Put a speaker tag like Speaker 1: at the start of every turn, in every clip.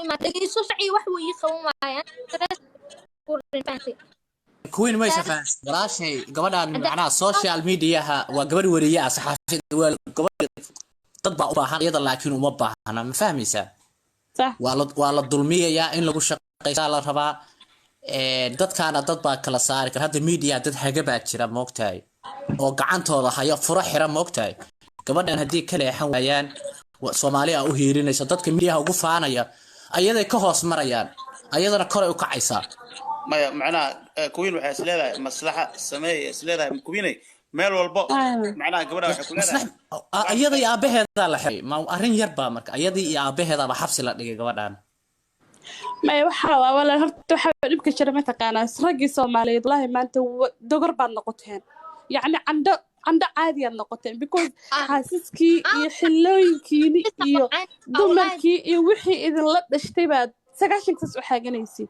Speaker 1: ما تلاقي صوصعي وحوي يخون معايا
Speaker 2: كوين ما يشوفها ولا شيء قبل معناها السوشيال ميديا وقبل ورياء صحافة قبل تطبع وباهن يضل لكن وما باهن ما فاهميسا
Speaker 3: صح
Speaker 2: waa la dulmiyaa in lagu shaqeysaa la rabaa dadkaana dad baa kala saari kara hadda media dad hagaba jira moogtahay oo gacantooda hayo furo xira moogtahay gabadhan hadii kale xan waayaan Soomaaliya u hiirinaysa dadka media ugu faanaya ayaday ka hoos marayaan ayadana kor u kacaysa
Speaker 4: maya macnaa kuwiin waxa isleedahay maslaxa sameey isleedahay kuwiinay meel walba macnaa gabadha waxa ku leedahay
Speaker 2: ayada iyo aabaheeda la xiray ma arin yar ba marka ayada iyo aabaheeda ba xabsi la dhigay gabadhan
Speaker 3: ما يوحى ولا هرت حب يبكي شرمتها كان سرقي سومالي والله ما أنت دقر بعد نقطتين يعني عنده عادي النقطتين because حاسسكي يحلوين كيني يو دمركي يوحي إذا لا تشتبه سكاشين تسوي حاجة نيسين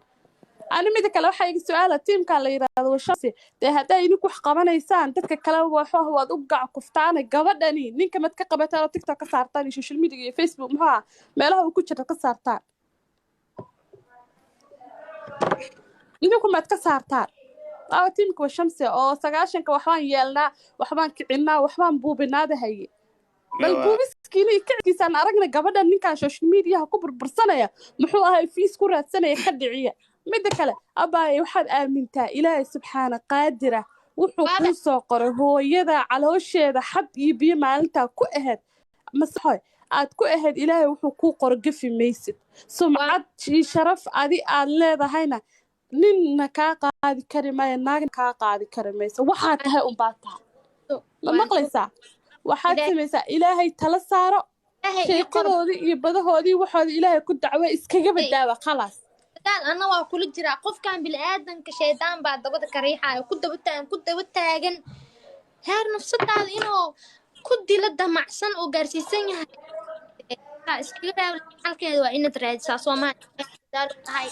Speaker 3: أنا ميدك لو حاجة سؤال تيم كان لي هذا والشخصي ده هذا ينكو حقامنا إنسان تذكر كلام وحوه وأوقع كفتانة قبضني نينك ما تكقبت على تيك توك كسرتاني سوشيال ميديا فيسبوك ما له كل شيء كسرتان إنكم ما تكسرتان أو تيمك والشمسة أو سكاشين كوحوان يلنا وحوان كعنا وحوان بوبنا هذا هي بل بوبس كيني كعكيسان أرجنا قبضنا نينك على سوشيال ميديا كبر برسنة محوها هاي في سكورة سنة يخدعية ميدا كلا أباي waxaad aamintaa Ilaahay subxaana qaadira wuxuu ku soo qoray hooyada caloosheeda xab iyo biyo maalinta ku ahayd masaxay aad ku ahayd Ilaahay wuxuu ku qoray gafi maysid sumcad iyo sharaf adi aad leedahayna ninna ka qaadi kari maayo naagna ka qaadi kari mayso waxa tahay un baad tahay ma maqlaysaa waxaad samaysaa Ilaahay tala saaro sheekadoodii iyo badahoodii waxooda Ilaahay ku dacwo iskaga badaawa khalaas
Speaker 1: أنا وأقول جرا قف كان بالآدم كشيطان بعد ضبط كريحة كنت بتاجن هار نفس هذا إنه كنت لده معسن وجرسي سنة إسكيرة حالك وإن ترى ساسوا ما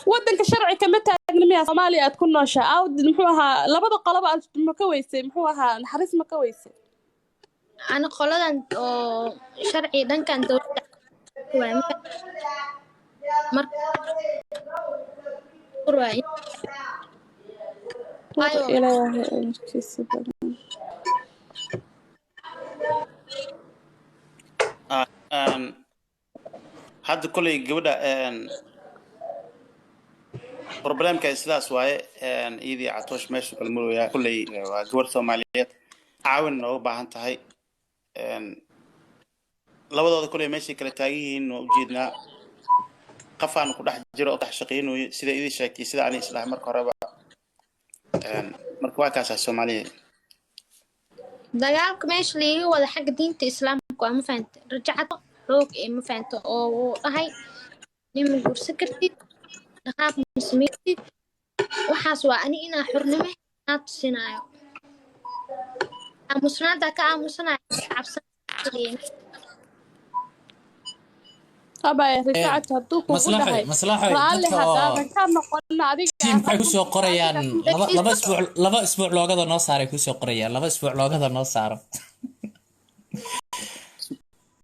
Speaker 3: ودنك شرعي كمتى نمية صوماليا تكون ناشا أو نحوها لبض قلبة مكويسة نحوها نحرس مكويسة
Speaker 1: أنا قلنا شرعي دن كان دور رواي
Speaker 3: إلهي كسب
Speaker 4: hadda kulay gabadha problemka sidaas waaye iidi Catoosh meesha kala maraya kulay waa gabar Soomaaliyeed caawin oo u baahan tahay labadooda kulay meesha kala taagihiin oo ujeedna qafaan ku dhex jiro oo dhex shaqeynooyo sida idin sheegtay sida aan islaam marka horeba marka waa kaas Soomaaliyeed
Speaker 1: dagaalka meesha liiga wada xaq diinta islaamka ama faanta rajacado xoog ee ma faanta oo ahay nin gursi kartid dhaqaaq musliimiin waxaas waa ani inaa xurnimo aad sinaayo amusnaada ka amusnaayo cabsan
Speaker 3: أباي رجعت هدوك
Speaker 2: مصلحة تيم كوسو قريان لبا أسبوع لوجا نو صار كوسو قريان لبا أسبوع لوجا نو صار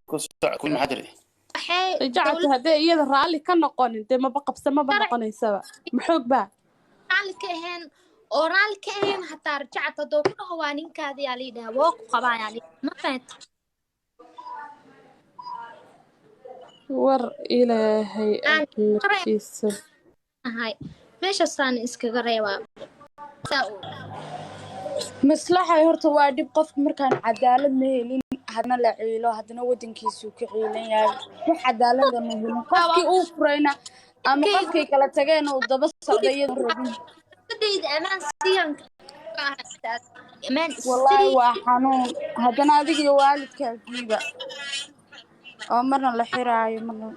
Speaker 4: كوسو كل محدري
Speaker 3: رجعت هذا يد الرالي كان نقون أنت ما بقى بسما بنقون يسوى محوق بقى
Speaker 1: رالي كهن ورالي كهن حتى رجعت هدوك هوانين كذي عليه ده وق قبا يعني ما فهمت
Speaker 3: ور إلهي أكيس
Speaker 1: هاي ماشي الصان إسكا قريبا
Speaker 5: مصلحة يهرتو وادب قف مركان عدالة مهلين هدنا لعيلو هدنا ودن كيسو كعيلين يعني مو عدالة مهلين قفكي أوفرينا أما قفكي كلا تغينا ودبس صديد الربين
Speaker 1: صديد أمان سيان أمان
Speaker 5: والله وحنون هدنا ذيك الوالد كالجيبة مرنا لحراي مرنا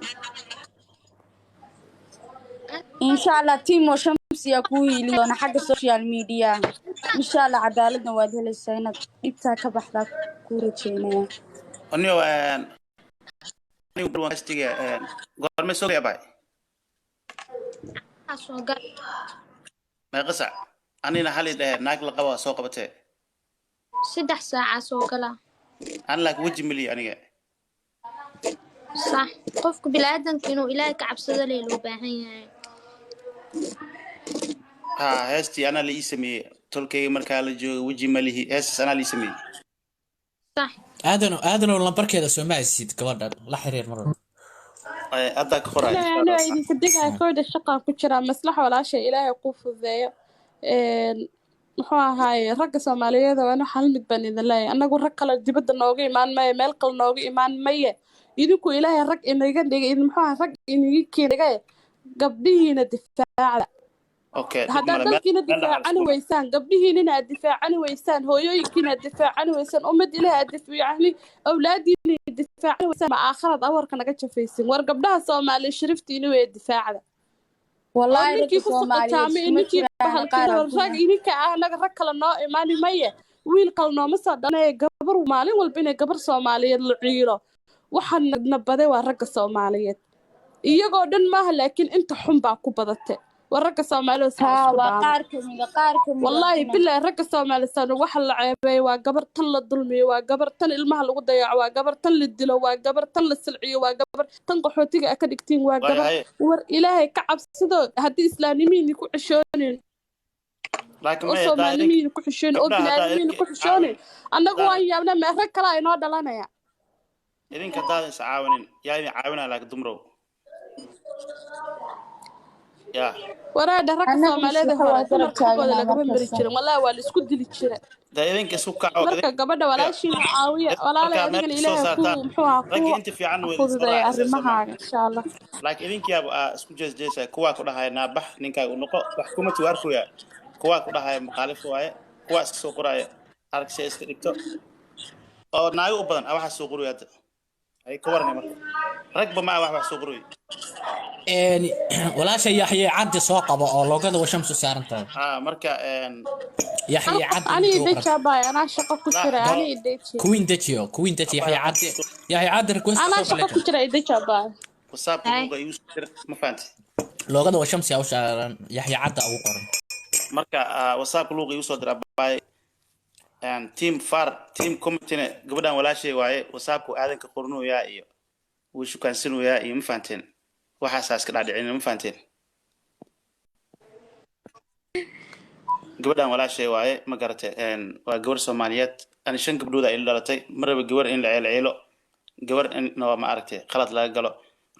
Speaker 5: إن شاء الله تيم وشمس يكوي لنا حق السوشيال ميديا إن شاء الله عدالتنا وهذه السنة إبتها كبحثات كورة شينية
Speaker 4: أنيو بروان استيجي قرمي سوريا باي ما قصع أنا نحلي ده ناقل قوا سوق بته
Speaker 1: 6 ساعة سوق لا
Speaker 4: أنا لك وجه ملي أنا
Speaker 1: صح qofka bilaadanka inuu ilaahay ka cabsado lee loo baahan yahay
Speaker 4: ها هستي أنا اللي اسمي تلقي مركال جو وجي مليه هست أنا اللي اسمي
Speaker 1: صح
Speaker 2: aadano lambarkeeda soo ma haysid gabadha la xiriir mar
Speaker 4: أداك خرا إن شاء
Speaker 3: أنا
Speaker 4: الله
Speaker 3: إذا
Speaker 4: صح
Speaker 3: كدقها كود الشقة كتير مصلحة ولا شيء إلهي يقوف ذي muxuu ahaay ragga Soomaaliyeed waana xal mid baan idin leeyahay anagu rag kale dibadda nooga imaan maayo meel kale nooga imaan maayo idinku ilaahay rag inaga dhigay idin muxuu ahaa rag inaga keenay gabdhihiina difaacda
Speaker 4: أوكي
Speaker 3: haddaad
Speaker 4: مرة
Speaker 3: dalkiina
Speaker 4: مال
Speaker 3: difaacani weysaan gabdhihiinina aad difaacani weysaan hooyooyinkiina aad difaacani weysaan ummad ilaahay aad difaacani awlaadiina aad difaacani weysaan ma aakhirad awarka naga jafaysin war gabdhaha Soomaaliyeed sharaftiina way difaacda
Speaker 5: والله
Speaker 3: ninkii
Speaker 5: رجل
Speaker 3: ku
Speaker 5: Soomaaliyeed
Speaker 3: socotaamay
Speaker 5: isma
Speaker 3: ninkii
Speaker 5: jiraan
Speaker 3: bahalkii
Speaker 5: qaar
Speaker 3: rag ininka ah naga rag kale noo imaani maya wiil kale nooma soo dhanay gabar maalin walba inay gabar Soomaaliyeed la ciilo waxaan nabaday waa ragga Soomaaliyeed iyagoo dhan maaha laakiin inta xun baa ku badatay waa ragga Soomaaliyeed
Speaker 5: ها
Speaker 3: isku dhaama
Speaker 5: وقار كمية
Speaker 3: والله بالله ragga Soomaaliyeed waxa la ceebay waa gabar tan la dulmiyo waa gabar tan ilmaha lagu dayaco waa gabar tan la dilo waa gabar tan la silciyo waa gabar tan qaxootiga ka dhigtiin waa gabar
Speaker 4: هاي
Speaker 3: war ilaahay ka cabsido hadii islaamnimada ku xishoonin
Speaker 4: لكن
Speaker 3: oo
Speaker 4: ما يدا
Speaker 3: Soomaaliyada ku xishoonin oo
Speaker 4: قبلها هذا
Speaker 3: bilaadimiina ku xishoonin annagu waan yaabna ma rag kale ay noo dhalanaya
Speaker 4: إذن كذا سعاونين يعني عاونا لك دمرو يا
Speaker 3: waraada ragga
Speaker 5: أنا
Speaker 3: Soomaaliyeed
Speaker 5: بس
Speaker 3: hore
Speaker 5: هو درب
Speaker 3: dumarka xaqooda
Speaker 5: تاجنا
Speaker 3: laga mari
Speaker 5: مركز
Speaker 3: jirin wallahi waa la isku dili jiray
Speaker 4: ده إذن كسوكا أو
Speaker 3: marka gabadha walaashiina caawiya walaalay
Speaker 4: marka meel
Speaker 3: adigana
Speaker 4: soo
Speaker 3: ilaahay ku
Speaker 4: saartaan
Speaker 3: muxuu ahaa
Speaker 4: ragga
Speaker 3: ku
Speaker 4: inta fiican way
Speaker 3: fududeeya
Speaker 4: israa
Speaker 3: arrimahaaga insha Allah
Speaker 4: laakiin idinkiiba isku jeesjeesa kuwa ku dhahay naabax ninkaagu noqo wax kuma tuwaarkuya kuwa ku dhahay maqaalif waaye kuwa iska soo qoraya aragsi iska dhigto oo naago u badan waxa soo qoraya ay ka warnay marka ragba ma wax soo qoraya
Speaker 2: walaasha yaxye caddi soo qabo oo loogada washamsu saaran tahay
Speaker 4: marka
Speaker 2: yaxye caddi
Speaker 3: ani idajabay ana shaqo ku jira ani idaji
Speaker 2: kuwin dajiyo yaxye caddi request
Speaker 3: ana shaqo ku jira idajabay
Speaker 4: wasaabka uga yusir ma fahanti
Speaker 2: loogada washamsi aw saaran yaxye caddi ugu qoran
Speaker 4: marka wasaabka luuqa igu soo diray team committee gabadhan walaashay waaye wasaabku aadanka qornooya iyo wuu shukaansanooya iyo ma fahanteen waxaasaas ka dhaadhicin ma fahanteen gabadhan walaashay waaye ma garatay waa gabar Soomaaliyeed aan 5 gabdhood ay dhalatay marba gabar in la ceelo gabar in ma aragtay qalad laga galo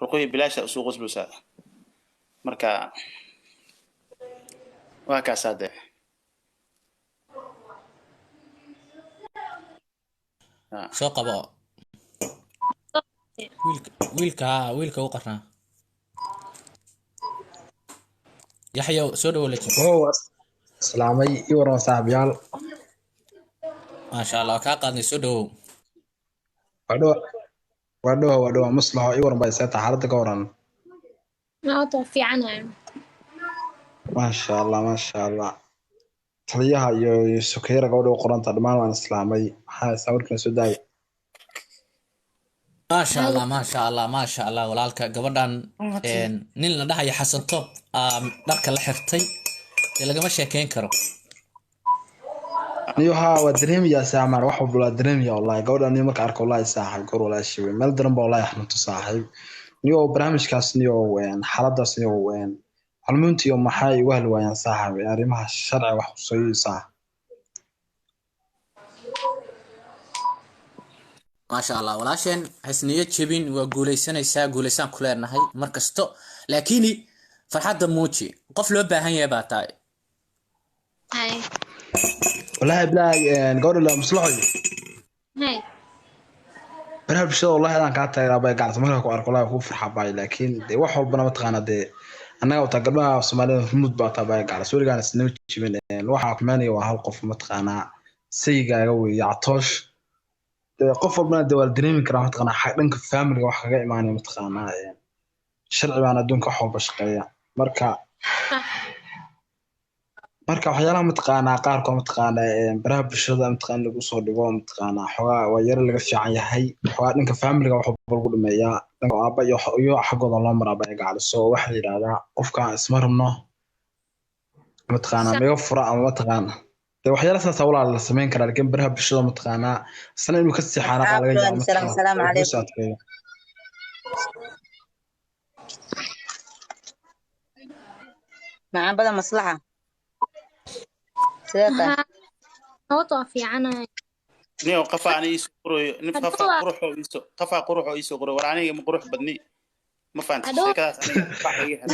Speaker 4: ruqoy bilaasha suuq qosbusa marka waa ka saade
Speaker 2: soo qabo wiilka u qarnaa yaxya soo dhawo la jiro
Speaker 6: salaamay iyo waran saaxiibayaal
Speaker 2: ma sha Allah ka qaadnay soo dhawo
Speaker 6: wadho maslaha iyo waran bay seeta xaaladda ka waran
Speaker 1: naato fiicanahay
Speaker 6: ma sha Allah taliyaha iyo sukeera gabadha u qoranta dhamaan waan islaamay waxa sawirkan soo daay
Speaker 2: ما شاء الله walaalka gabadhan nin la dhahayo Xasan Top dharka la xirtay lagama sheekeyn karo
Speaker 6: niyo waa dareemiya saamar wax walba dareemiya wallahi gabadhan marka arko wallahi saaxiib gor walaal shii meel daran baa wallahi xanuunta saaxiib niyo barnaamijkaas niyo xaaladaas niyo halmunti iyo maxay uga halwaayaan saaxiib arrimaha sharci wax soo yiisa
Speaker 2: ما شاء الله walaasheen xisniyo jabin waa guuleysan ku leenahay markasto laakiin farxadda muuji qof loo baahan yahay baa tahay
Speaker 6: wallahi bilaay gabadha la maslaxay baraha bulshada wallahi aan ka taageeraa bay gacanta marka ku arko wallahi ku farxa bay laakiin wax walbana ma taqaana annaga wata gabdhaha Soomaaliyeed rumud baa taa bay gacanta suurigaan isna jibin waxa kumaanay waa hal qof ma taqaana saygaaga weeyaa atoosh qof walbana dawal dareemi kara ma taqaana xaq dhanka family wax kaga imaanay ma taqaana sharci baan adduunka wax walba shaqeeya marka waxyaalaha ma taqaana qaar ko ma taqaana baraha bulshada ma taqaana lagu soo dhigo ma taqaana xogaa waa yar laga fiican yahay xogaa dhanka family wax walba lagu dhameeyaa dhanka aaba iyo xaqooda loo maraa bay gacaliso waxa la yiraahdaa qofka isma rabno ma taqaana mega fura ama ma taqaana waxyaalaha saas walaal la sameyn karaa laakiin baraha bulshada ma taqaana sana inuu ka sii xanaaq laga yaabo
Speaker 7: السلام عليكم مع بدل مصلحة سيادة
Speaker 1: نوطة في عنا
Speaker 4: نيو قفا أنا يسو قروي نفقفا قروح يسو قفا قروح يسو قروي وراني مقروح بدني ما فهمت
Speaker 1: هدول
Speaker 4: شيء كذا أنا قفا حقيقة